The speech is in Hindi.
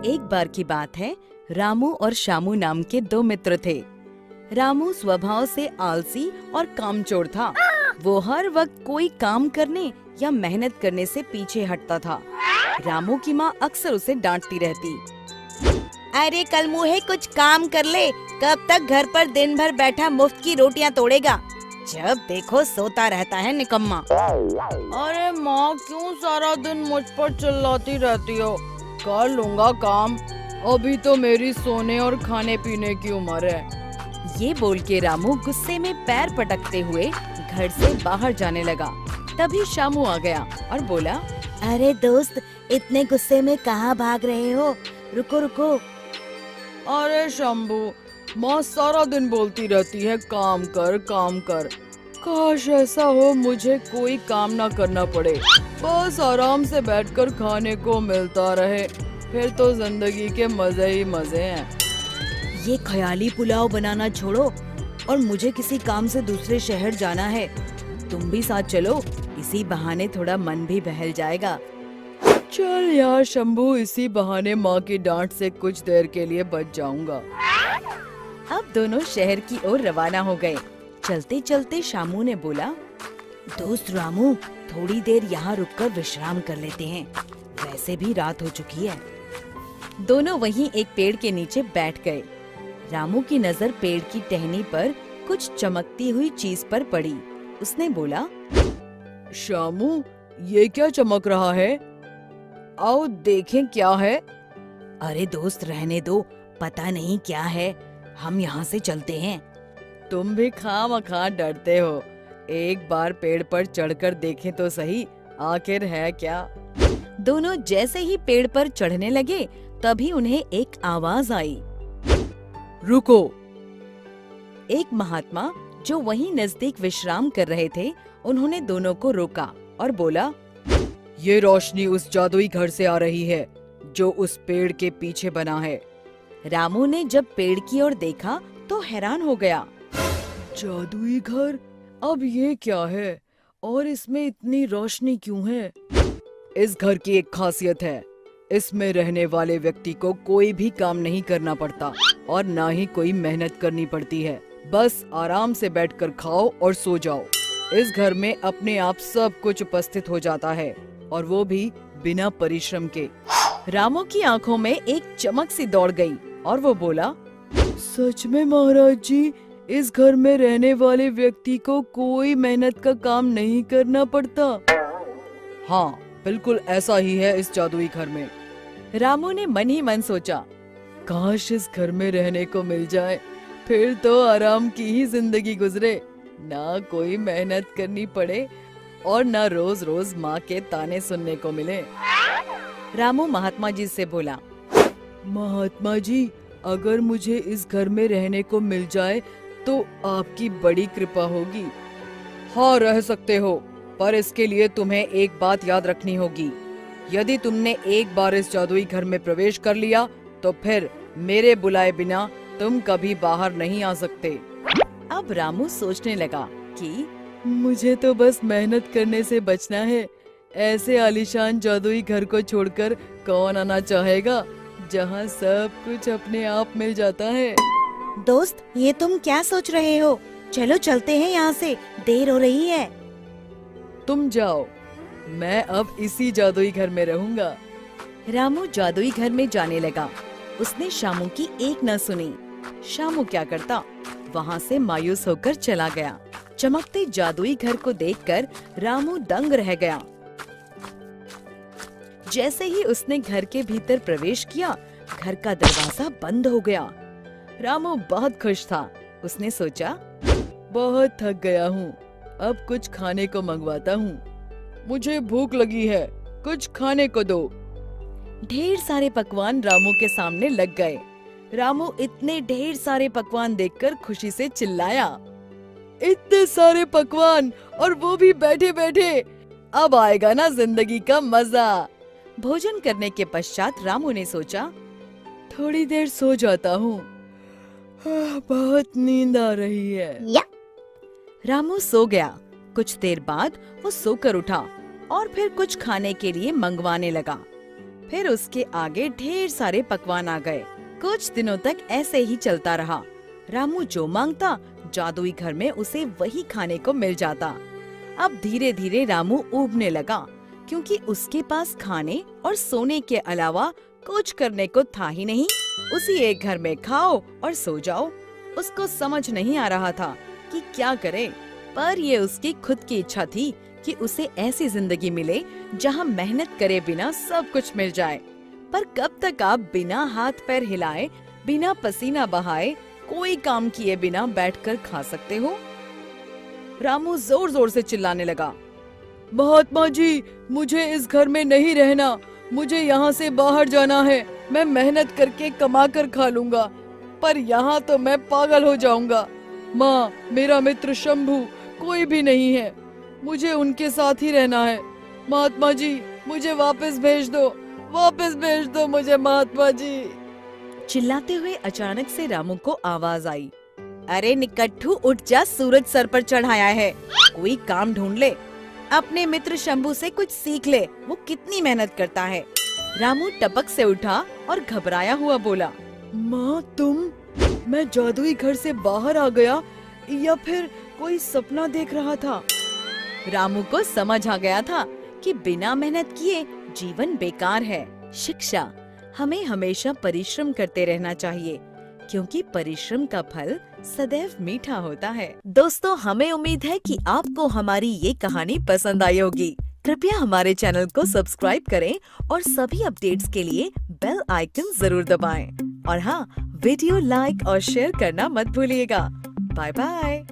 एक बार की बात है, रामू और श्यामू नाम के दो मित्र थे। रामू स्वभाव से आलसी और कामचोर था। वो हर वक्त कोई काम करने या मेहनत करने से पीछे हटता था। रामू की माँ अक्सर उसे डांटती रहती। अरे कल मुहे कुछ काम कर ले, कब तक घर पर दिन भर बैठा मुफ्त की रोटियां तोड़ेगा, जब देखो सोता रहता है निकम्मा। अरे माँ क्यों सारा दिन मुझ पर चिल्लाती रहती हो, कर लूंगा काम, अभी तो मेरी सोने और खाने पीने की उम्र है। ये बोल के रामू गुस्से में पैर पटकते हुए घर से बाहर जाने लगा। तभी श्यामू आ गया और बोला, अरे दोस्त, इतने गुस्से में कहाँ भाग रहे हो? रुको रुको। अरे शंभू, माँ सारा दिन बोलती रहती है काम कर काम कर। काश ऐसा हो मुझे कोई काम ना करना पड़े, बस आराम से बैठकर खाने को मिलता रहे, फिर तो जिंदगी के मजे ही मजे हैं। ये ख्याली पुलाव बनाना छोड़ो और मुझे किसी काम से दूसरे शहर जाना है। तुम भी साथ चलो, इसी बहाने थोड़ा मन भी बहल जाएगा। चल यार शंभू, इसी बहाने माँ की डांट से कुछ देर के लिए बच जाऊंगा। अब दोनों शहर की ओर रवाना हो गए। चलते चलते श्यामू ने बोला, दोस्त रामू, थोड़ी देर यहाँ रुककर विश्राम कर लेते हैं, वैसे भी रात हो चुकी है। दोनों वहीं एक पेड़ के नीचे बैठ गए। रामू की नजर पेड़ की टहनी पर कुछ चमकती हुई चीज पर पड़ी। उसने बोला, श्यामू, ये क्या चमक रहा है? आओ देखें क्या है। अरे दोस्त रहने दो, पता नहीं क्या है, हम यहाँ से चलते हैं। तुम भी खामखा डरते हो, एक बार पेड़ पर चढ़कर देखें तो सही, आखिर है क्या। दोनों जैसे ही पेड़ पर चढ़ने लगे, तभी उन्हें एक आवाज आई, रुको। एक महात्मा जो वहीं नजदीक विश्राम कर रहे थे, उन्होंने दोनों को रोका और बोला, ये रोशनी उस जादुई घर से आ रही है जो उस पेड़ के पीछे बना है। रामू ने जब पेड़ की ओर देखा तो हैरान हो गया। जादुई घर? अब ये क्या है और इसमें इतनी रोशनी क्यों है? इस घर की एक खासियत है, इसमें रहने वाले व्यक्ति को कोई भी काम नहीं करना पड़ता और ना ही कोई मेहनत करनी पड़ती है। बस आराम से बैठकर खाओ और सो जाओ। इस घर में अपने आप सब कुछ उपस्थित हो जाता है, और वो भी बिना परिश्रम के। रामू की आंखों में एक चमक सी दौड़ गई और वो बोला, सच में महाराज जी, इस घर में रहने वाले व्यक्ति को कोई मेहनत का काम नहीं करना पड़ता। हाँ, बिल्कुल ऐसा ही है इस जादुई घर में। रामू ने मन ही मन सोचा, काश इस घर में रहने को मिल जाए, फिर तो आराम की ही जिंदगी गुजरे, ना कोई मेहनत करनी पड़े और ना रोज रोज माँ के ताने सुनने को मिले। रामू महात्मा जी से बोला, महात्मा जी, अगर मुझे इस घर में रहने को मिल जाए तो आपकी बड़ी कृपा होगी। हाँ, रह सकते हो, पर इसके लिए तुम्हें एक बात याद रखनी होगी। यदि तुमने एक बार इस जादुई घर में प्रवेश कर लिया तो फिर मेरे बुलाए बिना तुम कभी बाहर नहीं आ सकते। अब रामू सोचने लगा कि मुझे तो बस मेहनत करने से बचना है। ऐसे आलीशान जादुई घर को छोड़कर कौन आना चाहेगा जहाँ सब कुछ अपने आप मिल जाता है। दोस्त, ये तुम क्या सोच रहे हो? चलो चलते हैं यहाँ से, देर हो रही है। तुम जाओ, मैं अब इसी जादुई घर में रहूंगा। रामू जादुई घर में जाने लगा। उसने श्यामू की एक न सुनी। श्यामू क्या करता, वहाँ से मायूस होकर चला गया। चमकते जादुई घर को देखकर रामू दंग रह गया। जैसे ही उसने घर के भीतर प्रवेश किया, घर का दरवाजा बंद हो गया। रामू बहुत खुश था। उसने सोचा, बहुत थक गया हूँ, अब कुछ खाने को मंगवाता हूँ। मुझे भूख लगी है, कुछ खाने को दो। ढेर सारे पकवान रामू के सामने लग गए। रामू इतने ढेर सारे पकवान देखकर खुशी से चिल्लाया, इतने सारे पकवान, और वो भी बैठे बैठे, अब आएगा ना जिंदगी का मजा। भोजन करने के पश्चात रामू ने सोचा, थोड़ी देर सो जाता हूँ, बहुत नींद आ रही है। रामू सो गया। कुछ देर बाद वो सोकर उठा और फिर कुछ खाने के लिए मंगवाने लगा। फिर उसके आगे ढेर सारे पकवान आ गए। कुछ दिनों तक ऐसे ही चलता रहा। रामू जो मांगता जादुई घर में उसे वही खाने को मिल जाता। अब धीरे धीरे रामू ऊबने लगा, क्योंकि उसके पास खाने और सोने के अलावा कुछ करने को था ही नहीं। उसी एक घर में खाओ और सो जाओ। उसको समझ नहीं आ रहा था कि क्या करे, पर ये उसकी खुद की इच्छा थी कि उसे ऐसी जिंदगी मिले जहाँ मेहनत करे बिना सब कुछ मिल जाए। पर कब तक आप बिना हाथ पैर हिलाए, बिना पसीना बहाए, कोई काम किए बिना बैठकर खा सकते हो? रामू जोर जोर से चिल्लाने लगा, महात्मा जी, मुझे इस घर में नहीं रहना, मुझे यहाँ से बाहर जाना है। मैं मेहनत करके कमा कर खा लूंगा, पर यहाँ तो मैं पागल हो जाऊंगा। माँ, मेरा मित्र शंभू कोई भी नहीं है, मुझे उनके साथ ही रहना है। महात्मा जी, मुझे वापस भेज दो मुझे महात्मा जी। चिल्लाते हुए अचानक से रामू को आवाज आई, अरे निकट्ठू, उठ जा, सूरज सर पर चढ़ाया है, कोई काम ढूंढ ले। अपने मित्र शंभू से कुछ सीख ले, वो कितनी मेहनत करता है। रामू टपक से उठा और घबराया हुआ बोला, माँ तुम, मैं जादुई घर से बाहर आ गया या फिर कोई सपना देख रहा था? रामू को समझ आ गया था कि बिना मेहनत किए जीवन बेकार है। शिक्षा, हमें हमेशा परिश्रम करते रहना चाहिए, क्योंकि परिश्रम का फल सदैव मीठा होता है। दोस्तों, हमें उम्मीद है कि आपको हमारी ये कहानी पसंद आई होगी। कृपया हमारे चैनल को सब्सक्राइब करें और सभी अपडेट्स के लिए बेल आइकन जरूर दबाएं। और हाँ, वीडियो लाइक और शेयर करना मत भूलिएगा। Bye bye.